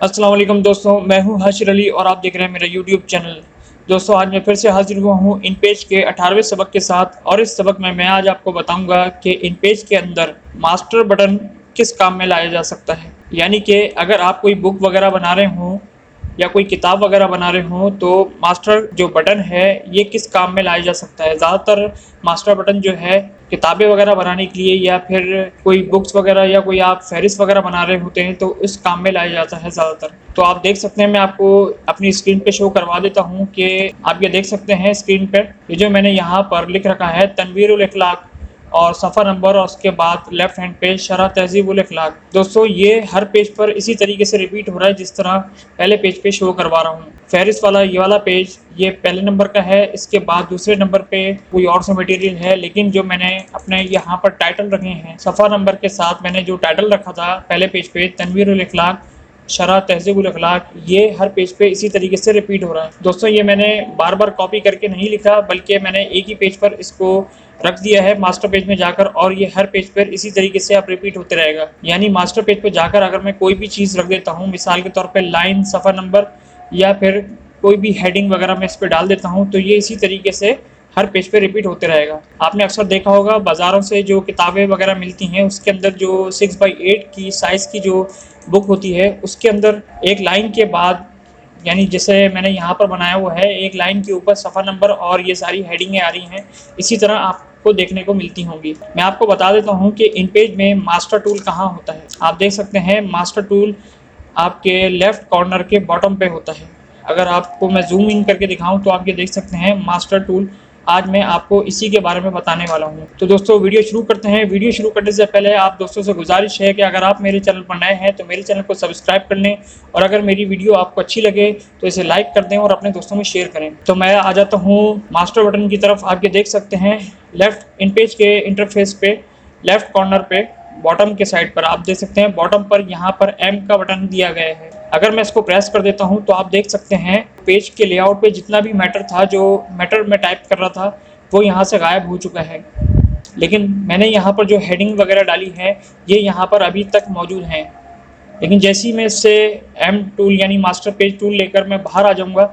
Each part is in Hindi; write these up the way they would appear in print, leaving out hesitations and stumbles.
अस्सलाम वालेकुम दोस्तों, मैं हूं हाशिर अली और आप देख रहे हैं मेरा यूट्यूब चैनल। दोस्तों, आज मैं फिर से हाजिर हुआ हूं इन पेज के 18वें सबक के साथ और इस सबक में मैं आज आपको बताऊंगा कि इन पेज के अंदर मास्टर बटन किस काम में लाया जा सकता है। यानी कि अगर आप कोई बुक वगैरह बना रहे हों या कोई किताब वगैरह बना रहे हों तो मास्टर जो बटन है ये किस काम में लाया जा सकता है। ज़्यादातर मास्टर बटन जो है किताबें वगैरह बनाने के लिए या फिर कोई बुक्स वगैरह या कोई आप फहरिस्त वगैरह बना रहे होते हैं तो इस काम में लाया जाता है ज़्यादातर। तो आप देख सकते हैं, मैं आपको अपनी स्क्रीन पे शो करवा देता हूँ कि आप ये देख सकते हैं स्क्रीन पर ये जो मैंने यहाँ पर लिख रखा है तनवीरुल इखलाक और सफ़ा नंबर और उसके बाद लेफ्ट हैंड पेज शरह तहज़ीबुल इखलाक। दोस्तों, ये हर पेज पर इसी तरीके से रिपीट हो रहा है जिस तरह पहले पेज पे शो करवा रहा हूँ। फहरिस्त वाला ये वाला पेज ये पहले नंबर का है, इसके बाद दूसरे नंबर पे कोई और सा मटेरियल है, लेकिन जो मैंने अपने यहाँ पर टाइटल रखे हैं सफ़ा नंबर के साथ मैंने जो टाइटल रखा था पहले पेज पे तनवीरुल इखलाक शरह तहज़ीबुल इखलाक, ये हर पेज पे इसी तरीके से रिपीट हो रहा है। दोस्तों, ये मैंने बार बार कॉपी करके नहीं लिखा बल्कि मैंने एक ही पेज पर इसको रख दिया है मास्टर पेज में जाकर, और ये हर पेज पर इसी तरीके से आप रिपीट होते रहेगा। यानी मास्टर पेज पर जाकर अगर मैं कोई भी चीज़ रख देता हूँ, मिसाल के तौर पर लाइन, सफ़ा नंबर या फिर कोई भी हेडिंग वगैरह मैं इस पर डाल देता हूँ तो ये इसी तरीके से हर पेज पे रिपीट होते रहेगा। आपने अक्सर देखा होगा बाज़ारों से जो किताबें वगैरह मिलती हैं उसके अंदर जो 6x8 की साइज़ की जो बुक होती है उसके अंदर एक लाइन के बाद, यानी जैसे मैंने यहाँ पर बनाया हुआ है, एक लाइन के ऊपर सफ़ा नंबर और ये सारी हेडिंगें आ रही हैं, इसी तरह आपको देखने को मिलती होंगी। मैं आपको बता देता हूँ कि इन पेज में मास्टर टूल कहाँ होता है। आप देख सकते हैं मास्टर टूल आपके लेफ़्ट कॉर्नर के बॉटम पे होता है। अगर आपको मैं जूम इन करके दिखाऊं तो आप ये देख सकते हैं मास्टर टूल। आज मैं आपको इसी के बारे में बताने वाला हूं। तो दोस्तों, वीडियो शुरू करते हैं। वीडियो शुरू करने से पहले आप दोस्तों से गुजारिश है कि अगर आप मेरे चैनल पर नए हैं तो मेरे चैनल को सब्सक्राइब कर लें, और अगर मेरी वीडियो आपको अच्छी लगे तो इसे लाइक कर दें और अपने दोस्तों में शेयर करें। तो मैं आ जाता हूँ मास्टर बटन की तरफ। आप ये देख सकते हैं लेफ्ट इन पेज के इंटरफेस पे लेफ्ट कॉर्नर पे बॉटम के साइड पर आप देख सकते हैं बॉटम पर यहाँ पर एम का बटन दिया गया है। अगर मैं इसको प्रेस कर देता हूँ तो आप देख सकते हैं पेज के लेआउट पे जितना भी मैटर था, जो मैटर मैं टाइप कर रहा था, वो यहाँ से गायब हो चुका है। लेकिन मैंने यहाँ पर जो हेडिंग वगैरह डाली है ये यहाँ पर अभी तक मौजूद हैं। लेकिन जैसे ही मैं इससे एम टूल यानी मास्टर पेज टूल लेकर मैं बाहर आ जाऊँगा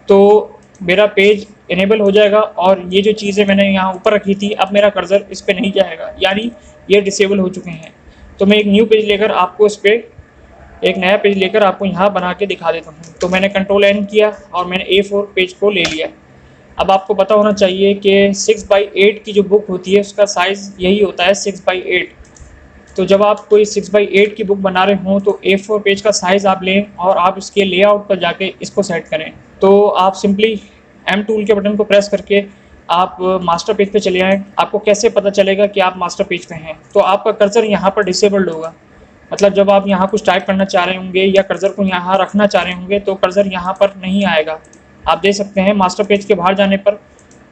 तो मेरा पेज इनेबल हो जाएगा और ये जो चीज़ें मैंने यहाँ ऊपर रखी थी अब मेरा कर्सर इस पर नहीं जाएगा, यानी ये डिसेबल हो चुके हैं। तो मैं एक न्यू पेज लेकर आपको इस पर एक नया पेज लेकर आपको यहाँ बना के दिखा देता हूँ। तो मैंने कंट्रोल एन किया और मैंने A4 पेज को ले लिया। अब आपको पता होना चाहिए कि 6x8 की जो बुक होती है उसका साइज़ यही होता है 6x8। तो जब आप कोई 6x8 की बुक बना रहे हों तो A4 पेज का साइज़ आप लें और आप इसके लेआउट पर जाके इसको सेट करें। तो आप सिंपली एम टूल के बटन को प्रेस करके आप मास्टर पेज पे चले आएँ। आपको कैसे पता चलेगा कि आप मास्टर पेज पे हैं? तो आपका कर्सर यहाँ पर डिसेबल्ड होगा, मतलब जब आप यहाँ कुछ टाइप करना चाह रहे होंगे या कर्सर को यहाँ रखना चाह रहे होंगे तो कर्सर यहाँ पर नहीं आएगा। आप देख सकते हैं मास्टर पेज के बाहर जाने पर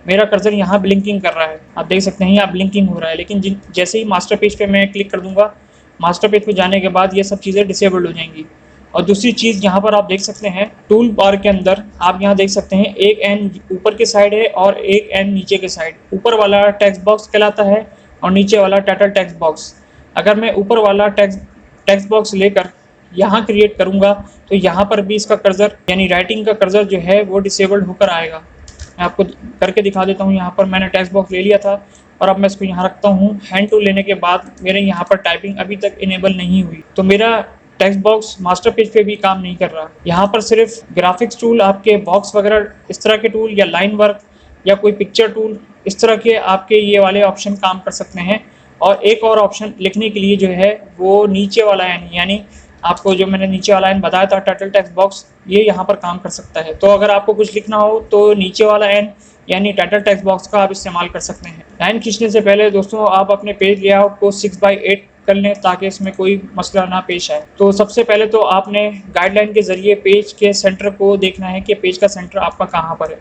मेरा कर्सर यहाँ ब्लिंकिंग कर रहा है। आप देख सकते हैं यहाँ ब्लिंकिंग हो रहा है, लेकिन जैसे ही मास्टर पेज पे मैं क्लिक कर दूंगा, मास्टर पेज पे जाने के बाद ये सब चीज़ें डिसेबल्ड हो जाएंगी। और दूसरी चीज़ यहाँ पर आप देख सकते हैं टूल बार के अंदर आप यहाँ देख सकते हैं एक एन ऊपर के साइड है और एक एन नीचे के साइड। ऊपर वाला टेक्स्ट बॉक्स कहलाता है और नीचे वाला टाइटल टेक्स्ट बॉक्स। अगर मैं ऊपर वाला टेक्स्ट बॉक्स लेकर यहाँ क्रिएट करूँगा तो यहाँ पर भी इसका कर्सर यानी राइटिंग का कर्सर जो है वो डिसेबल्ड होकर आएगा। मैं आपको करके दिखा देता हूँ। यहाँ पर मैंने टेक्स्ट बॉक्स ले लिया था और अब मैं इसको यहाँ रखता हूँ। हैंड टूल लेने के बाद मेरे यहाँ पर टाइपिंग अभी तक इनेबल नहीं हुई, तो मेरा टेक्स्ट बॉक्स मास्टर पेज पे भी काम नहीं कर रहा। यहाँ पर सिर्फ ग्राफिक्स टूल, आपके बॉक्स वगैरह इस तरह के टूल या लाइन वर्क या कोई पिक्चर टूल, इस तरह के आपके ये वाले ऑप्शन काम कर सकते हैं। और एक और ऑप्शन लिखने के लिए जो है वो नीचे वाला एन, यानी आपको जो मैंने नीचे वाला एन बताया था टाइटल टेक्स्ट बॉक्स, ये यहाँ पर काम कर सकता है। तो अगर आपको कुछ लिखना हो तो नीचे वाला एन यानी टाइटल टेक्स्ट बॉक्स का आप इस्तेमाल कर सकते हैं। लाइन खींचने से पहले दोस्तों आप अपने पेज लेआउट को 6x8 कर लें ताकि इसमें कोई मसला ना पेश आए। तो सबसे पहले तो आपने गाइडलाइन के ज़रिए पेज के सेंटर को देखना है कि पेज का सेंटर आपका कहाँ पर है।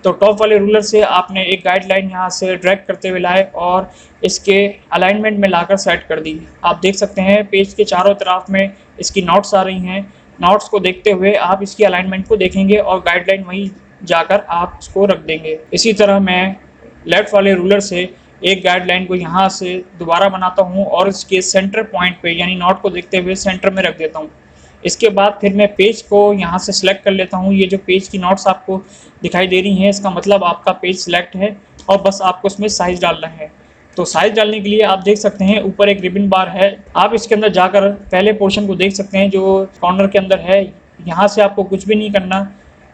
तो टॉप वाले रूलर से आपने एक गाइडलाइन यहाँ से ड्रैग करते हुए लाए और इसके अलाइनमेंट में लाकर सेट कर दी। आप देख सकते हैं पेज के चारों तरफ में इसकी नोट्स आ रही हैं। नोट्स को देखते हुए आप इसकी अलाइनमेंट को देखेंगे और गाइडलाइन वहीं जाकर आप इसको रख देंगे। इसी तरह मैं लेफ्ट वाले रूलर से एक गाइडलाइन को यहाँ से दोबारा बनाता हूँ और इसके सेंटर पॉइंट पे यानी नोट को देखते हुए सेंटर में रख देता हूँ। इसके बाद फिर मैं पेज को यहाँ से सिलेक्ट कर लेता हूँ। ये जो पेज की नोट्स आपको दिखाई दे रही हैं, इसका मतलब आपका पेज सिलेक्ट है और बस आपको उसमें साइज़ डालना है। तो साइज़ डालने के लिए आप देख सकते हैं ऊपर एक रिबन बार है, आप इसके अंदर जाकर पहले पोर्शन को देख सकते हैं जो कॉर्नर के अंदर है। यहाँ से आपको कुछ भी नहीं करना,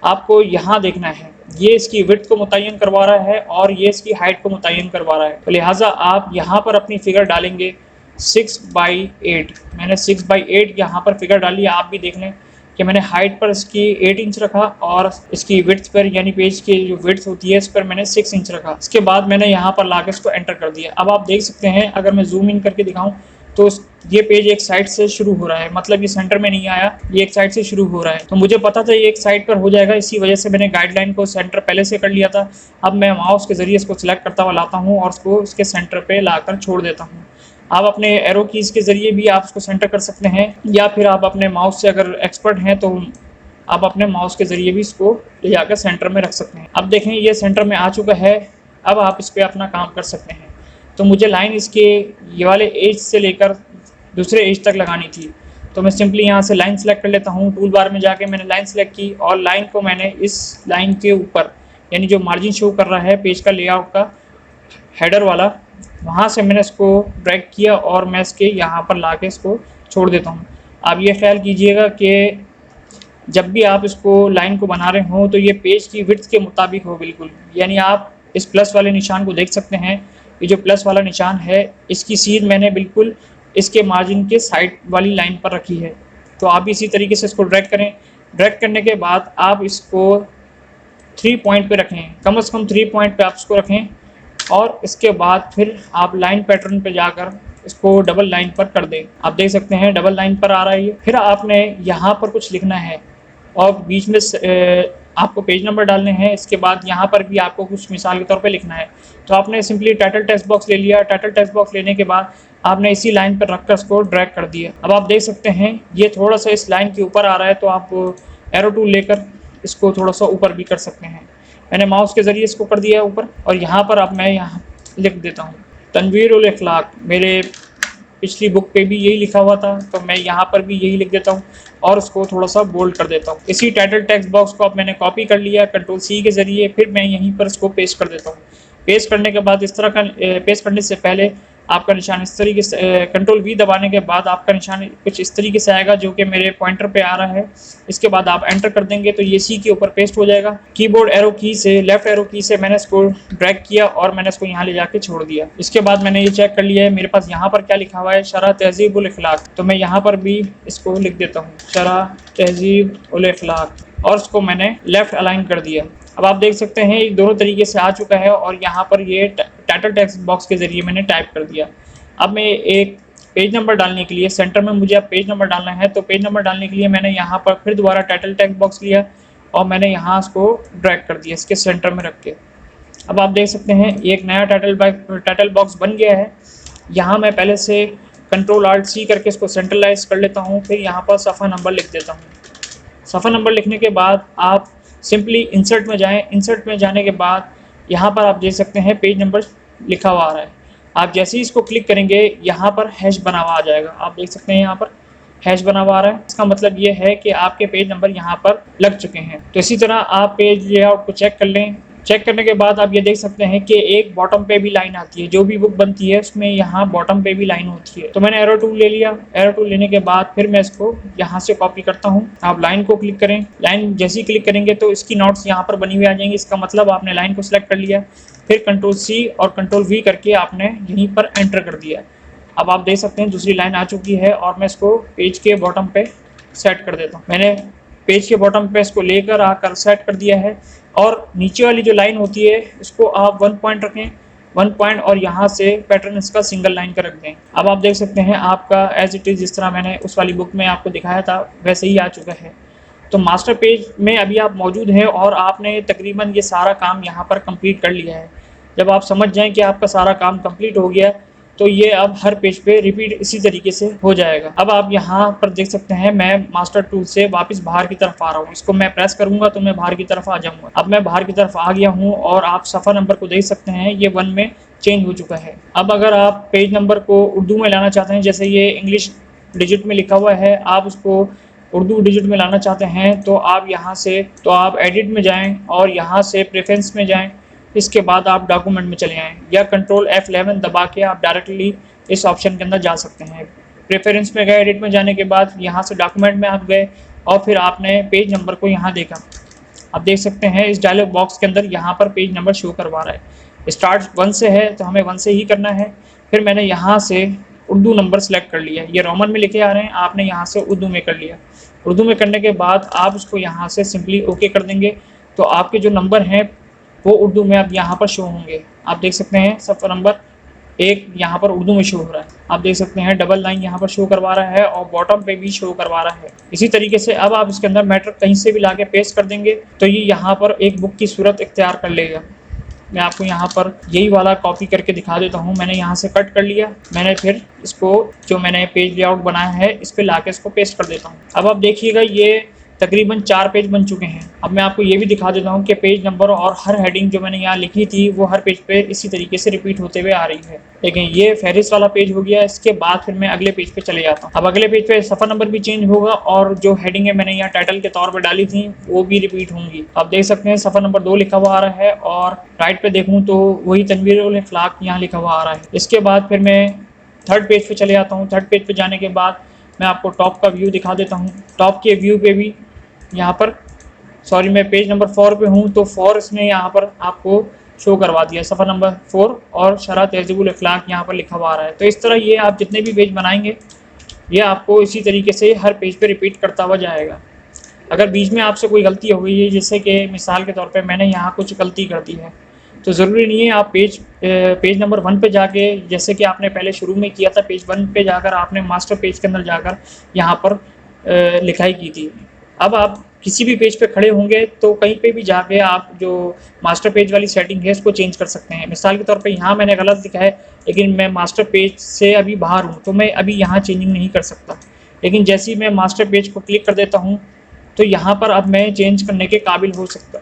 आपको यहाँ देखना है, ये इसकी विड्थ को मुतय्यन करवा रहा है और ये इसकी हाइट को मुतय्यन करवा रहा है। तो लिहाजा आप यहाँ पर अपनी फिगर डालेंगे 6/8। मैंने 6/8 यहाँ पर फिगर डाली। आप भी देख लें कि मैंने हाइट पर इसकी 8 इंच रखा और इसकी विड्थ पर यानी पेज की जो विड्थ होती है इस पर मैंने 6 इंच रखा। इसके बाद मैंने यहाँ पर लाकर इसको एंटर कर दिया। अब आप देख सकते हैं, अगर मैं जूम इन करके दिखाऊं तो ये पेज एक साइड से शुरू हो रहा है, मतलब ये सेंटर में नहीं आया, ये एक साइड से शुरू हो रहा है। तो मुझे पता था ये एक साइड पर हो जाएगा, इसी वजह से मैंने गाइडलाइन को सेंटर पहले से कर लिया था। अब मैं माउस के जरिए इसको सिलेक्ट करता हुआ लाता हूँ और उसको इसके सेंटर पे लाकर छोड़ देता हूँ। आप अपने एरो कीज़ के ज़रिए भी आप उसको सेंटर कर सकते हैं, या फिर आप अपने माउस से अगर एक्सपर्ट हैं तो आप अपने माउस के ज़रिए भी इसको ले जाकर सेंटर में रख सकते हैं। अब देखें ये सेंटर में आ चुका है। अब आप इस पर अपना काम कर सकते हैं। तो मुझे लाइन इसके ये वाले एज से लेकर दूसरे एज तक लगानी थी, तो मैं सिंपली यहाँ से लाइन सेलेक्ट कर लेता हूँ। टूल बार में जाके मैंने लाइन सेलेक्ट की और लाइन को मैंने इस लाइन के ऊपर, यानी जो मार्जिन शो कर रहा है पेज का लेआउट का हेडर वाला, वहाँ से मैंने इसको ड्रैग किया और मैं इसके यहाँ पर ला के इसको छोड़ देता हूँ। आप ये ख्याल कीजिएगा कि जब भी आप इसको लाइन को बना रहे हो तो ये पेज की विड्थ के मुताबिक हो बिल्कुल। यानी आप इस प्लस वाले निशान को देख सकते हैं, ये जो प्लस वाला निशान है इसकी सीध मैंने बिल्कुल इसके मार्जिन के साइड वाली लाइन पर रखी है। तो आप भी इसी तरीके से इसको ड्रैग करें। ड्रैग करने के बाद आप इसको 3 पॉइंट पे रखें, कम से कम 3 पॉइंट पे आप इसको रखें और इसके बाद फिर आप लाइन पैटर्न पे जाकर इसको डबल लाइन पर कर दें। आप देख सकते हैं डबल लाइन पर आ रहा है ये। फिर आपने यहाँ पर कुछ लिखना है और बीच में आपको पेज नंबर डालने हैं। इसके बाद यहाँ पर भी आपको कुछ मिसाल के तौर पे लिखना है। तो आपने सिंपली टाइटल टेक्स्ट बॉक्स ले लिया। टाइटल टेक्स्ट बॉक्स लेने के बाद आपने इसी लाइन पर रखकर इसको ड्रैग कर दिया। अब आप देख सकते हैं ये थोड़ा सा इस लाइन के ऊपर आ रहा है, तो आप एरो टूल लेकर इसको थोड़ा सा ऊपर भी कर सकते हैं। मैंने माउस के ज़रिए इसको कर दिया है ऊपर, और यहाँ पर अब मैं यहाँ लिख देता हूँ तनवीरुल इखलाक। मेरे पिछली बुक पे भी यही लिखा हुआ था, तो मैं यहाँ पर भी यही लिख देता हूँ और उसको थोड़ा सा बोल्ड कर देता हूँ। इसी टाइटल टेक्स्ट बॉक्स को अब मैंने कॉपी कर लिया Ctrl+C के ज़रिए। फिर मैं यहीं पर इसको पेस्ट कर देता हूँ। पेस्ट करने के बाद इस तरह का पेस्ट करने से पहले आपका निशान इस तरीके से, Ctrl+V दबाने के बाद आपका निशान कुछ इस तरीके से आएगा जो कि मेरे पॉइंटर पे आ रहा है। इसके बाद आप एंटर कर देंगे तो ये सी के ऊपर पेस्ट हो जाएगा। कीबोर्ड एरो की से, लेफ्ट एरो की से मैंने इसको ड्रैग किया और मैंने इसको यहाँ ले जाके छोड़ दिया। इसके बाद मैंने ये चेक कर लिया है मेरे पास यहाँ पर क्या लिखा हुआ है, शरह तहज़ीबुल इखलाक। तो मैं यहाँ पर भी इसको लिख देता हूँ शरह तहज़ीबुल इखलाक, और उसको मैंने लेफ्ट अलाइन कर दिया। अब आप देख सकते हैं ये दोनों तरीके से आ चुका है और यहाँ पर ये टाइटल टेक्स्ट बॉक्स के ज़रिए मैंने टाइप कर दिया। अब मैं एक पेज नंबर डालने के लिए, सेंटर में मुझे अब पेज नंबर डालना है, तो पेज नंबर डालने के लिए मैंने यहाँ पर फिर दोबारा टाइटल टेक्स्ट बॉक्स लिया और मैंने यहाँ इसको ड्रैग कर दिया इसके सेंटर में रख के। अब आप देख सकते हैं एक नया टाइटल बॉक्स बन गया है। यहाँ मैं पहले से Ctrl+Alt+C करके इसको सेंट्रलाइज कर लेता हूँ। फिर यहाँ पर सफ़ा नंबर लिख देता हूँ। सफ़ा नंबर लिखने के बाद आप सिंपली इंसर्ट में जाएं। इंसर्ट में जाने के बाद यहाँ पर आप देख सकते हैं पेज नंबर लिखा हुआ आ रहा है। आप जैसे ही इसको क्लिक करेंगे यहाँ पर हैश बना हुआ आ जाएगा। आप देख सकते हैं यहाँ पर हैश बना हुआ आ रहा है। इसका मतलब ये है कि आपके पेज नंबर यहाँ पर लग चुके हैं। तो इसी तरह आप पेज लेआउट को चेक कर लें। चेक करने के बाद आप ये देख सकते हैं कि एक बॉटम पे भी लाइन आती है। जो भी बुक बनती है उसमें यहाँ बॉटम पे भी लाइन होती है। तो मैंने एरो टूल ले लिया। एरो टूल लेने के बाद फिर मैं इसको यहाँ से कॉपी करता हूँ। आप लाइन को क्लिक करें। लाइन जैसे ही क्लिक करेंगे तो इसकी नोट्स यहाँ पर बनी हुई आ जाएंगी। इसका मतलब आपने लाइन को सिलेक्ट कर लिया, फिर Ctrl+C और Ctrl+V करके आपने यहीं पर एंटर कर दिया। अब आप देख सकते हैं दूसरी लाइन आ चुकी है और मैं इसको पेज के बॉटम पे सेट कर देता हूँ। मैंने पेज के बॉटम पे इसको लेकर आकर सेट कर दिया है। और नीचे वाली जो लाइन होती है इसको आप 1 पॉइंट रखें, 1 पॉइंट, और यहाँ से पैटर्न इसका सिंगल लाइन का रख दें। अब आप देख सकते हैं आपका एज इट इज़ जिस तरह मैंने उस वाली बुक में आपको दिखाया था वैसे ही आ चुका है। तो मास्टर पेज में अभी आप मौजूद हैं और आपने तकरीबन ये सारा काम यहाँ पर कंप्लीट कर लिया है। जब आप समझ जाएं कि आपका सारा काम कंप्लीट हो गया तो ये अब हर पेज पे रिपीट इसी तरीके से हो जाएगा। अब आप यहाँ पर देख सकते हैं मैं मास्टर टूल से वापस बाहर की तरफ आ रहा हूँ। इसको मैं प्रेस करूँगा तो मैं बाहर की तरफ आ जाऊँगा। अब मैं बाहर की तरफ आ गया हूँ और आप सफ़ा नंबर को देख सकते हैं ये 1 में चेंज हो चुका है। अब अगर आप पेज नंबर को उर्दू में लाना चाहते हैं, जैसे ये इंग्लिश डिजिट में लिखा हुआ है, आप उसको उर्दू डिजिट में लाना चाहते हैं तो आप यहाँ से आप एडिट में जाएं और यहाँ से प्रेफरेंस में जाएं। इसके बाद आप डॉक्यूमेंट में चले आएँ या कंट्रोल F11 दबा के आप डायरेक्टली इस ऑप्शन के अंदर जा सकते हैं। प्रेफरेंस में गए, एडिट में जाने के बाद यहाँ से डॉक्यूमेंट में आप गए और फिर आपने पेज नंबर को यहाँ देखा। आप देख सकते हैं इस डायलॉग बॉक्स के अंदर यहाँ पर पेज नंबर शो करवा रहा है। स्टार्ट 1 से है तो हमें 1 से ही करना है। फिर मैंने यहाँ से उर्दू नंबर सेलेक्ट कर लिया, ये रोमन में लिखे आ रहे हैं, आपने यहाँ से उर्दू में कर लिया। उर्दू में करने के बाद आप उसको यहाँ से सिंपली ओके कर देंगे तो आपके जो नंबर हैं वो उर्दू में अब यहाँ पर शो होंगे। आप देख सकते हैं सफ़र नंबर 1 यहाँ पर उर्दू में शो हो रहा है। आप देख सकते हैं डबल लाइन यहाँ पर शो करवा रहा है और बॉटम पे भी शो करवा रहा है। इसी तरीके से अब आप इसके अंदर मैटर कहीं से भी लाके पेस्ट कर देंगे तो ये यहाँ पर एक बुक की सूरत इख्तियार कर लेगा। मैं आपको यहाँ पर यही वाला कॉपी करके दिखा देता हूँ। मैंने यहाँ से कट कर लिया, मैंने फिर इसको जो मैंने पेज लेआउट बनाया है इस पर लाके इसको पेस्ट कर देता हूँ। अब आप देखिएगा ये तकरीबन 4 पेज बन चुके हैं। अब मैं आपको ये भी दिखा देता हूँ कि पेज नंबर और हर हेडिंग जो मैंने यहाँ लिखी थी वो हर पेज पे इसी तरीके से रिपीट होते हुए आ रही है। लेकिन ये फहरिस्त वाला पेज हो गया। इसके बाद फिर मैं अगले पेज पे चले जाता हूँ। अब अगले पेज पे सफ़र नंबर भी चेंज होगा और जो हेडिंग है मैंने यहाँ टाइटल के तौर पर डाली थी वो भी रिपीट होंगी। आप देख सकते हैं सफ़र नंबर 2 लिखा हुआ आ रहा है और राइट पे देखूँ तो वही तनवीरुल इखलाक यहाँ लिखा हुआ आ रहा है। इसके बाद फिर मैं 3rd पेज पे चले जाता हूँ। 3rd पेज पे जाने के बाद मैं आपको टॉप का व्यू दिखा देता हूँ। टॉप के व्यू पे भी यहाँ पर मैं पेज नंबर 4 पे हूँ तो 4 इसने यहाँ पर आपको शो करवा दिया, सफ़र नंबर 4 और शरह तहज़ीबुल अखलाक यहाँ पर लिखा हुआ आ रहा है। तो इस तरह ये आप जितने भी पेज बनाएंगे ये आपको इसी तरीके से हर पेज पे रिपीट करता हुआ जाएगा। अगर बीच में आपसे कोई गलती हो गई है, जैसे कि मिसाल के तौर पे मैंने यहाँ कुछ गलती कर दी है, तो ज़रूरी नहीं है आप पेज नंबर 1 पे जाके, जैसे कि आपने पहले शुरू में किया था, पेज 1 पे जाकर आपने मास्टर पेज के अंदर जाकर यहाँ पर लिखाई की थी। अब आप किसी भी पेज पे खड़े होंगे तो कहीं पे भी जाके आप जो मास्टर पेज वाली सेटिंग है उसको चेंज कर सकते हैं। मिसाल के तौर पे यहाँ मैंने गलत लिखा है लेकिन मैं मास्टर पेज से अभी बाहर हूँ तो मैं अभी यहाँ चेंजिंग नहीं कर सकता। लेकिन जैसे ही मैं मास्टर पेज को क्लिक कर देता हूँ तो यहाँ पर अब मैं चेंज करने के काबिल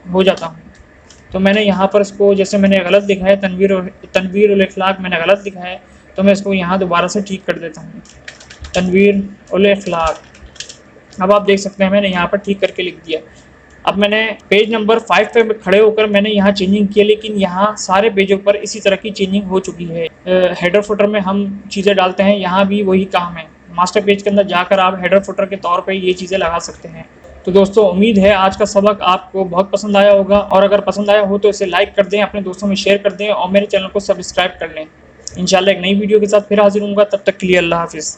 हो जाता हूँ। तो मैंने यहाँ पर इसको, जैसे मैंने गलत लिखा है तनवीरुल इखलाक मैंने गलत लिखा है तो मैं इसको यहाँ दोबारा से ठीक कर देता हूँ, तनवीरुल इखलाक। अब आप देख सकते हैं मैंने यहाँ पर ठीक करके लिख दिया। अब मैंने पेज नंबर 5 पे खड़े होकर मैंने यहाँ चेंजिंग किया, लेकिन यहाँ सारे पेजों पर इसी तरह की चेंजिंग हो चुकी है। हेडर फुटर में हम चीज़ें डालते हैं, यहाँ भी वही काम है। मास्टर पेज के अंदर जाकर आप हेडर फुटर के तौर पर ये चीज़ें लगा सकते हैं। तो दोस्तों उम्मीद है आज का सबक आपको बहुत पसंद आया होगा और अगर पसंद आया हो तो इसे लाइक कर दें, अपने दोस्तों में शेयर कर दें और मेरे चैनल को सब्सक्राइब कर लें। इंशाल्लाह एक नई वीडियो के साथ फिर हाजिर होऊंगा, तब तक के लिए अल्लाह हाफिज़।